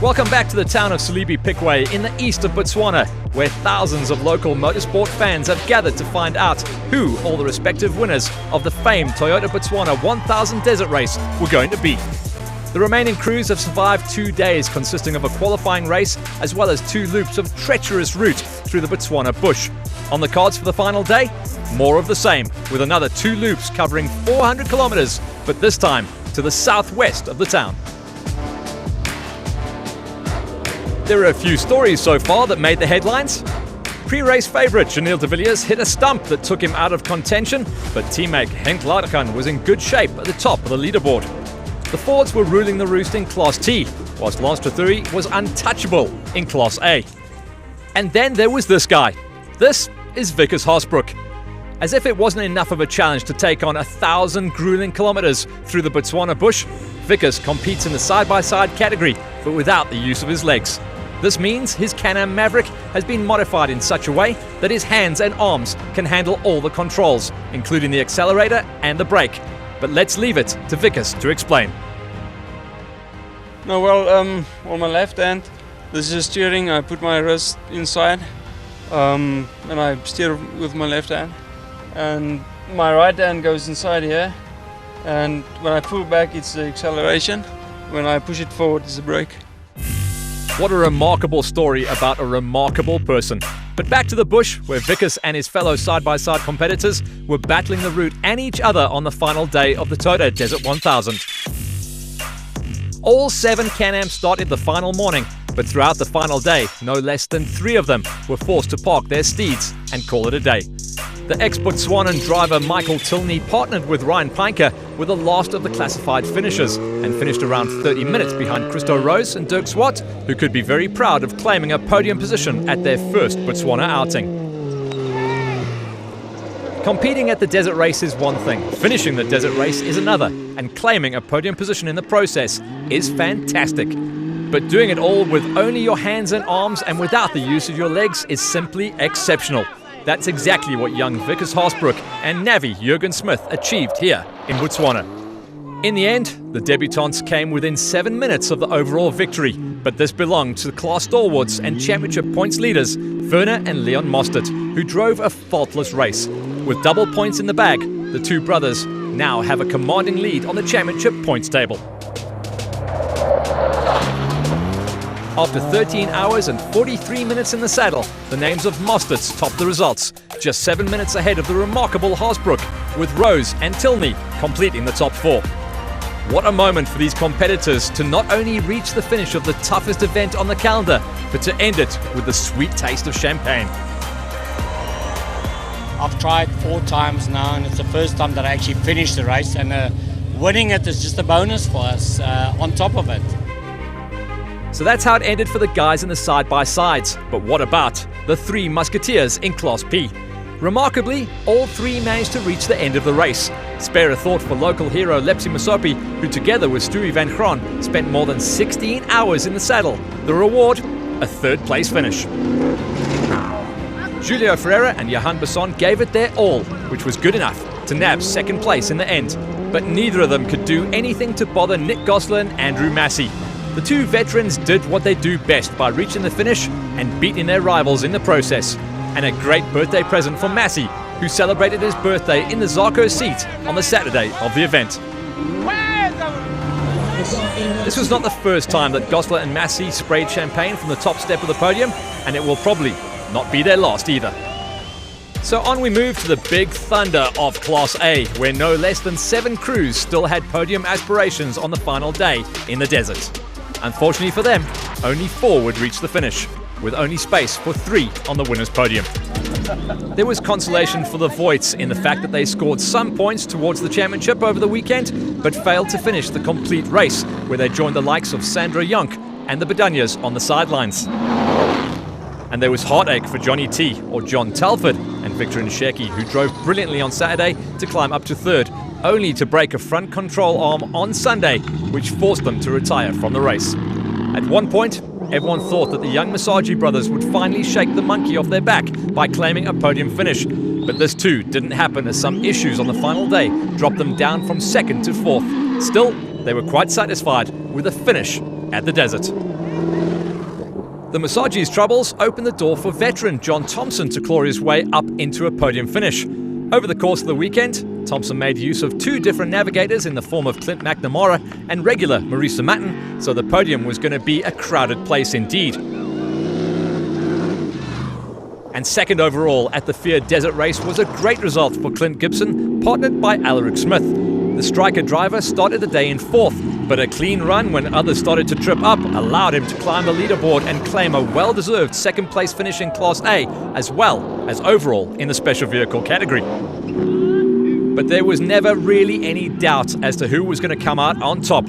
Welcome back to the town of Selebi Pikway in the east of Botswana, where thousands of local motorsport fans have gathered to find out who all the respective winners of the famed Toyota Botswana 1000 Desert Race were going to be. The remaining crews have survived 2 days consisting of a qualifying race as well as 2 loops of treacherous route through the Botswana bush. On the cards for the final day, more of the same, with another 2 loops covering 400 kilometers, but this time to the southwest of the town. There are a few stories so far that made the headlines. Pre-race favourite Janelle de Villiers hit a stump that took him out of contention, but teammate Henk Ladegan was in good shape at the top of the leaderboard. The Fords were ruling the roost in Class T, whilst Lance Trethuri was untouchable in Class A. And then there was this guy. This is Wikus Haasbroek. As if it wasn't enough of a challenge to take on 1,000 grueling kilometres through the Botswana bush, Wikus competes in the side-by-side category, but without the use of his legs. This means his Can-Am Maverick has been modified in such a way that his hands and arms can handle all the controls, including the accelerator and the brake. But let's leave it to Wikus to explain. No, well, on my left hand, this is steering. I put my wrist inside, and I steer with my left hand. And my right hand goes inside here. And when I pull back, it's the acceleration. When I push it forward, it's the brake. What a remarkable story about a remarkable person. But back to the bush, where Wikus and his fellow side-by-side competitors were battling the route and each other on the final day of the Toyota Desert 1000. All 7 Can-Ams started the final morning, but throughout the final day, no less than 3 of them were forced to park their steeds and call it a day. The ex-Botswanan driver Michael Tilney partnered with Ryan Pinker with the last of the classified finishers and finished around 30 minutes behind Christo Rose and Dirk Swart, who could be very proud of claiming a podium position at their first Botswana outing. Competing at the desert race is one thing, finishing the desert race is another, and claiming a podium position in the process is fantastic. But doing it all with only your hands and arms and without the use of your legs is simply exceptional. That's exactly what young Wikus Haasbroek and Navi Jurgen Smith achieved here in Botswana. In the end, the debutants came within 7 minutes of the overall victory, but this belonged to the class stalwarts and championship points leaders, Werner and Leon Mostert, who drove a faultless race. With double points in the bag, the 2 brothers now have a commanding lead on the championship points table. After 13 hours and 43 minutes in the saddle, the names of Mosterts topped the results, just 7 minutes ahead of the remarkable Haasbroek, with Rose and Tilney completing the top 4. What a moment for these competitors to not only reach the finish of the toughest event on the calendar, but to end it with the sweet taste of champagne. I've tried 4 times now, and it's the first time that I actually finished the race, and winning it is just a bonus for us on top of it. So that's how it ended for the guys in the side-by-sides. But what about the 3 musketeers in Class P? Remarkably, all 3 managed to reach the end of the race. Spare a thought for local hero Lepsi Mosopi, who together with Stewie van Graan spent more than 16 hours in the saddle. The reward, a 3rd place finish. Julio Ferreira and Johan Besson gave it their all, which was good enough to nab 2nd place in the end. But neither of them could do anything to bother Nick Gosler and Andrew Massey. The 2 veterans did what they do best by reaching the finish and beating their rivals in the process. And a great birthday present for Massey, who celebrated his birthday in the Zarco seat on the Saturday of the event. This was not the first time that Gosler and Massey sprayed champagne from the top step of the podium, and it will probably not be their last either. So on we move to the big thunder of Class A, where no less than 7 crews still had podium aspirations on the final day in the desert. Unfortunately for them, only 4 would reach the finish, with only space for 3 on the winner's podium. There was consolation for the Voits in the fact that they scored some points towards the championship over the weekend, but failed to finish the complete race, where they joined the likes of Sandro Jonk and the Bedanyas on the sidelines. And there was heartache for Johnny T, or John Telford, and Victor Nsheki, who drove brilliantly on Saturday to climb up to third, only to break a front control arm on Sunday, which forced them to retire from the race. At one point, everyone thought that the young Masagi brothers would finally shake the monkey off their back by claiming a podium finish. But this too didn't happen, as some issues on the final day dropped them down from second to fourth. Still, they were quite satisfied with a finish at the Desert. The Masagi's troubles opened the door for veteran John Thompson to claw his way up into a podium finish. Over the course of the weekend, Thompson made use of two different navigators in the form of Clint McNamara and regular Marisa Matten, so the podium was going to be a crowded place indeed. And second overall at the Fiat Desert Race was a great result for Clint Gibson, partnered by Alaric Smith. The striker driver started the day in fourth, but a clean run when others started to trip up allowed him to climb the leaderboard and claim a well-deserved second place finish in Class A, as well as overall in the special vehicle category. But there was never really any doubt as to who was going to come out on top.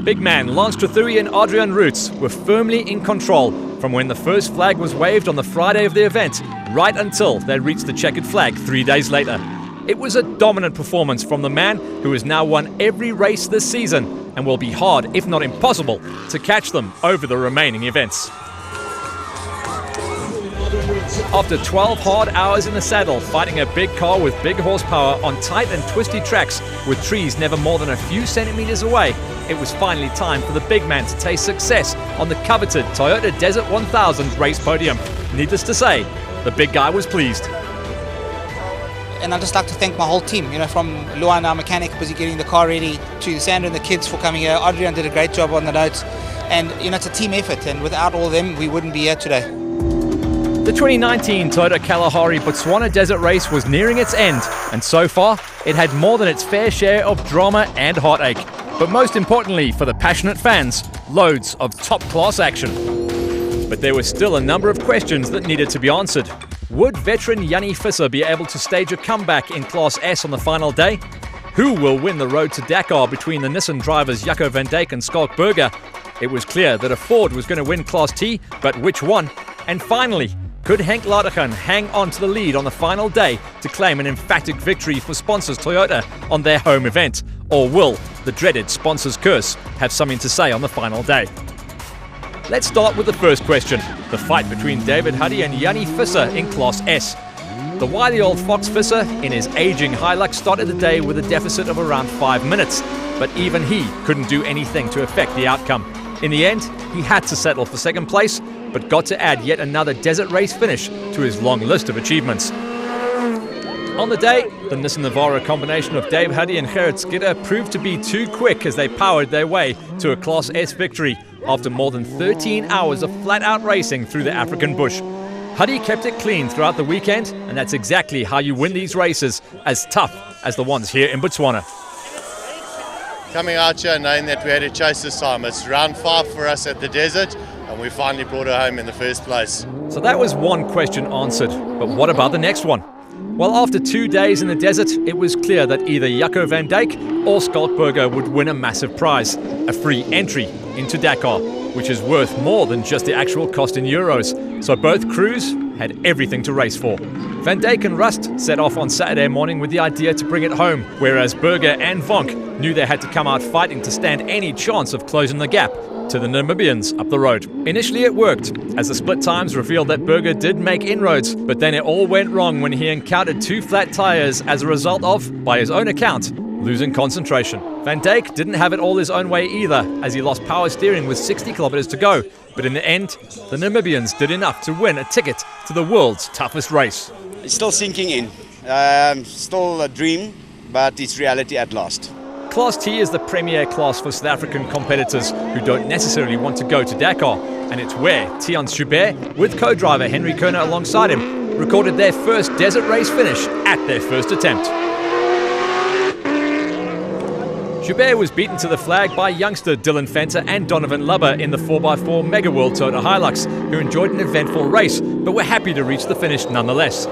Big man Lance Trethewey and Adrian Roots were firmly in control from when the first flag was waved on the Friday of the event, right until they reached the checkered flag 3 days later. It was a dominant performance from the man who has now won every race this season and will be hard, if not impossible, to catch them over the remaining events. After 12 hard hours in the saddle, fighting a big car with big horsepower on tight and twisty tracks with trees never more than a few centimeters away, it was finally time for the big man to taste success on the coveted Toyota Desert 1000 race podium. Needless to say, the big guy was pleased. And I'd just like to thank my whole team, from Luan, our mechanic, busy getting the car ready, to Sandra and the kids for coming here. Adrian did a great job on the notes. And, it's a team effort, and without all of them, we wouldn't be here today. The 2019 Toyota Kalahari Botswana Desert Race was nearing its end, and so far, it had more than its fair share of drama and heartache. But most importantly, for the passionate fans, loads of top-class action. But there were still a number of questions that needed to be answered. Would veteran Jannie Visser be able to stage a comeback in Class S on the final day? Who will win the road to Dakar between the Nissan drivers Jaco van Dijk and Schalk Burger? It was clear that a Ford was going to win Class T, but which one? And finally, could Henk Ladergan hang on to the lead on the final day to claim an emphatic victory for sponsors Toyota on their home event? Or will the dreaded sponsors curse have something to say on the final day? Let's start with the first question, the fight between David Huddy and Jannie Visser in Class S. The wily old fox Visser, in his aging Hilux, started the day with a deficit of around 5 minutes, but even he couldn't do anything to affect the outcome. In the end, he had to settle for second place, but got to add yet another desert race finish to his long list of achievements. On the day, the Nissan Navara combination of Dave Huddy and Gerrit Skidder proved to be too quick as they powered their way to a Class S victory after more than 13 hours of flat-out racing through the African bush. Huddy kept it clean throughout the weekend, and that's exactly how you win these races, as tough as the ones here in Botswana. Coming out here knowing that we had to chase this time. It's round 5 for us at the desert, and we finally brought her home in the first place. So that was one question answered, but what about the next one? Well, after 2 days in the desert, it was clear that either Jaco van Dijk or Schalk Burger would win a massive prize, a free entry into Dakar, which is worth more than just the actual cost in euros. So both crews had everything to race for. Van Dijk and Rust set off on Saturday morning with the idea to bring it home, whereas Burger and Vonk knew they had to come out fighting to stand any chance of closing the gap to the Namibians up the road. Initially it worked, as the split times revealed that Burger did make inroads, but then it all went wrong when he encountered 2 flat tyres as a result of, by his own account, losing concentration. Van Dijk didn't have it all his own way either, as he lost power steering with 60 kilometers to go. But in the end, the Namibians did enough to win a ticket to the world's toughest race. It's still sinking in. Still a dream, but it's reality at last. Class T is the premier class for South African competitors who don't necessarily want to go to Dakar, and it's where Tiaan Schubert, with co-driver Henry Kerner alongside him, recorded their first desert race finish at their first attempt. Schubert was beaten to the flag by youngster Dylan Fenter and Donovan Lubber in the 4x4 Mega World Toyota Hilux, who enjoyed an eventful race, but were happy to reach the finish nonetheless.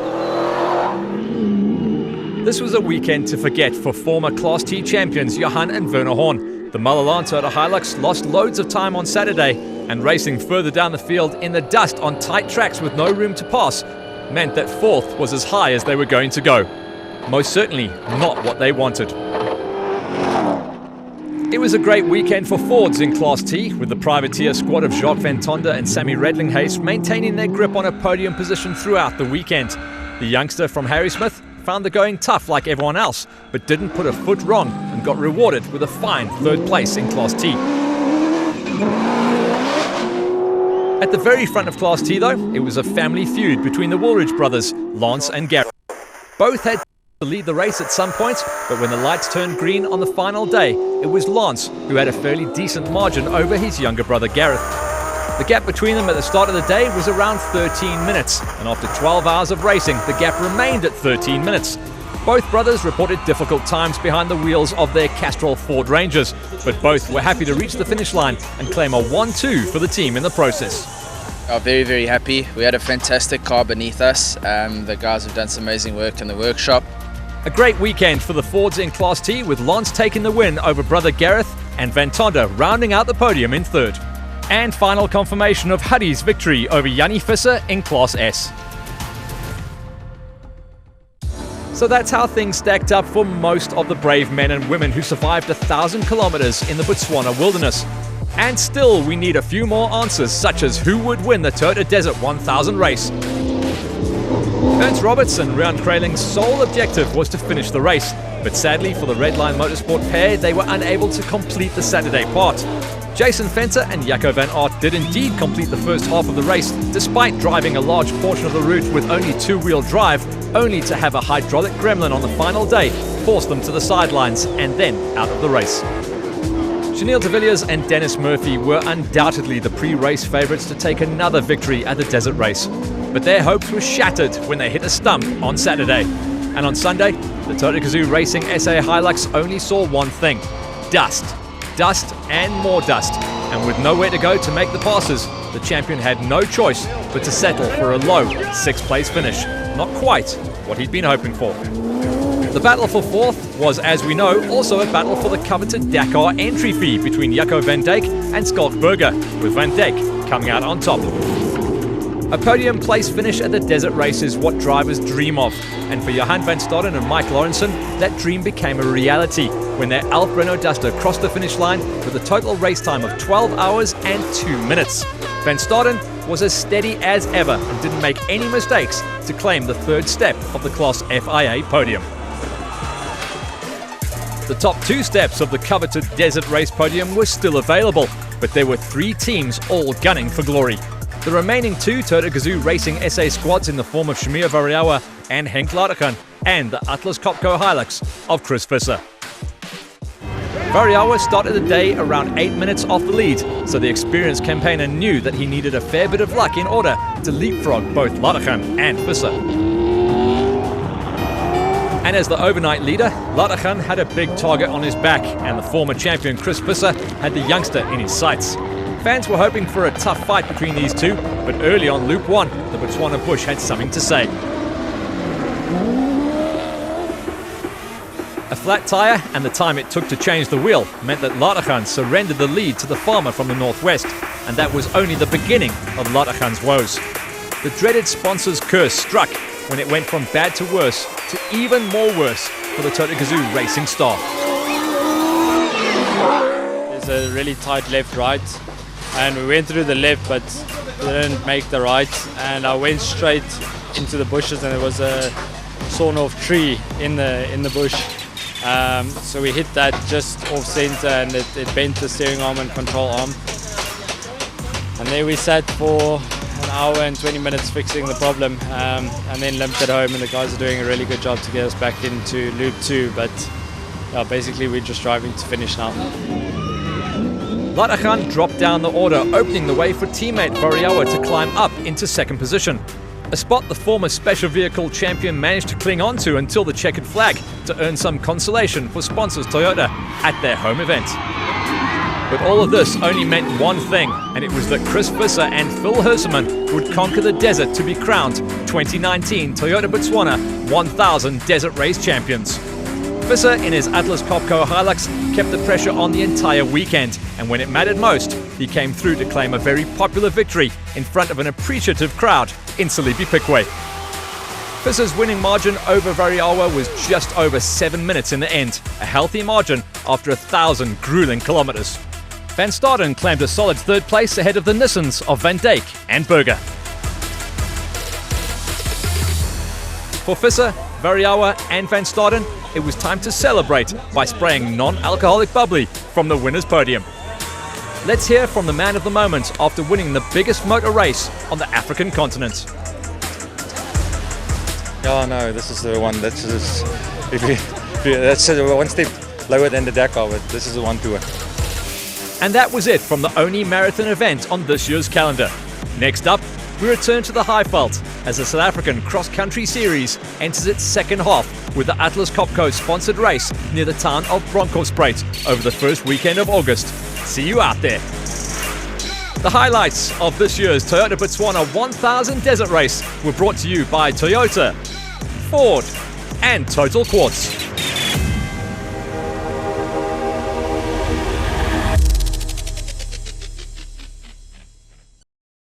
This was a weekend to forget for former Class T champions Johan and Werner Horn. The Malalan Toyota Hilux lost loads of time on Saturday, and racing further down the field in the dust on tight tracks with no room to pass, meant that fourth was as high as they were going to go. Most certainly not what they wanted. It was a great weekend for Fords in Class T, with the privateer squad of Jacques Van Tonder and Sammy Redlinghuis maintaining their grip on a podium position throughout the weekend. The youngster from Harrismith found the going tough like everyone else, but didn't put a foot wrong and got rewarded with a fine third place in Class T. At the very front of Class T though, it was a family feud between the Woolridge brothers, Lance and Gareth. Both had to lead the race at some point, but when the lights turned green on the final day, it was Lance who had a fairly decent margin over his younger brother Gareth. The gap between them at the start of the day was around 13 minutes, and after 12 hours of racing, the gap remained at 13 minutes. Both brothers reported difficult times behind the wheels of their Castrol Ford Rangers, but both were happy to reach the finish line and claim a 1-2 for the team in the process. Very, very happy. We had a fantastic car beneath us. The guys have done some amazing work in the workshop. A great weekend for the Fords in Class T, with Lance taking the win over brother Gareth and Van Tonder rounding out the podium in third. And final confirmation of Huddy's victory over Jannie Visser in Class S. So that's how things stacked up for most of the brave men and women who survived 1,000 kilometers in the Botswana wilderness. And still we need a few more answers, such as who would win the Toyota Desert 1000 race. Ernst Roberts and Rian Kraeling's sole objective was to finish the race, but sadly for the Redline Motorsport pair, they were unable to complete the Saturday part. Jason Venter and Jaco van Aert did indeed complete the first half of the race, despite driving a large portion of the route with only two-wheel drive, only to have a hydraulic gremlin on the final day force them to the sidelines and then out of the race. Chenille de Villiers and Dennis Murphy were undoubtedly the pre-race favourites to take another victory at the Desert Race, but their hopes were shattered when they hit a stump on Saturday. And on Sunday, the Toyota Gazoo Racing SA Hilux only saw one thing: dust. Dust and more dust. And with nowhere to go to make the passes, the champion had no choice but to settle for a low 6th place finish. Not quite what he'd been hoping for. The battle for fourth was, as we know, also a battle for the coveted Dakar entry fee between Jaco van Dijk and Skalkberger, with Van Dijk coming out on top. A podium place finish at the Desert Race is what drivers dream of, and for Johan van Staden and Mike Lawrenson, that dream became a reality when their Alf Renault Duster crossed the finish line with a total race time of 12 hours and 2 minutes. Van Staden was as steady as ever and didn't make any mistakes to claim the third step of the Class FIA podium. The top 2 steps of the coveted Desert Race podium were still available, but there were 3 teams all gunning for glory. The remaining 2 Toyota Gazoo Racing SA squads in the form of Shamir Variawa and Henk Ladegan, and the Atlas Copco Hilux of Chris Visser. Variawa started the day around 8 minutes off the lead, so the experienced campaigner knew that he needed a fair bit of luck in order to leapfrog both Ladegan and Visser. And as the overnight leader, Ladegan had a big target on his back, and the former champion Chris Visser had the youngster in his sights. Fans were hoping for a tough fight between these two, but early on Loop 1, the Botswana Bush had something to say. A flat tyre and the time it took to change the wheel meant that Ladegan surrendered the lead to the farmer from the northwest, and that was only the beginning of Ladegan's woes. The dreaded sponsor's curse struck when it went from bad to worse to even more worse for the Toyota Gazoo Racing star. There's a really tight left-right, and we went through the left but didn't make the right, and I went straight into the bushes, and there was a sawn-off tree in the bush. So we hit that just off center, and it bent the steering arm and control arm. And there we sat for an hour and 20 minutes fixing the problem, and then limped it home, and the guys are doing a really good job to get us back into Loop 2, but basically we're just driving to finish now. Ladegan dropped down the order, opening the way for teammate Variawa to climb up into second position. A spot the former special vehicle champion managed to cling on to until the checkered flag to earn some consolation for sponsors Toyota at their home event. But all of this only meant one thing, and it was that Chris Visser and Phil Herseman would conquer the desert to be crowned 2019 Toyota Botswana 1000 Desert Race champions. Visser in his Atlas Copco Hilux kept the pressure on the entire weekend, and when it mattered most, he came through to claim a very popular victory in front of an appreciative crowd in Salibi Piquet. Visser's winning margin over Variawa was just over 7 minutes in the end, a healthy margin after 1,000 grueling kilometres. Van Staden claimed a solid third place ahead of the Nissans of Van Dijk and Berger. For Visser, Variawa and Van Staden, it was time to celebrate by spraying non-alcoholic bubbly from the winner's podium. Let's hear from the man of the moment after winning the biggest motor race on the African continent. Yeah, no, this is the one. That's one step lower than the Dakar, but this is the one to win. And that was it from the only marathon event on this year's calendar. Next up, we return to the Highveld as the South African cross-country series enters its second half with the Atlas Copco sponsored race near the town of Bronkhorstspruit over the first weekend of August. See you out there. The highlights of this year's Toyota Botswana 1000 Desert Race were brought to you by Toyota, Ford and Total Quartz.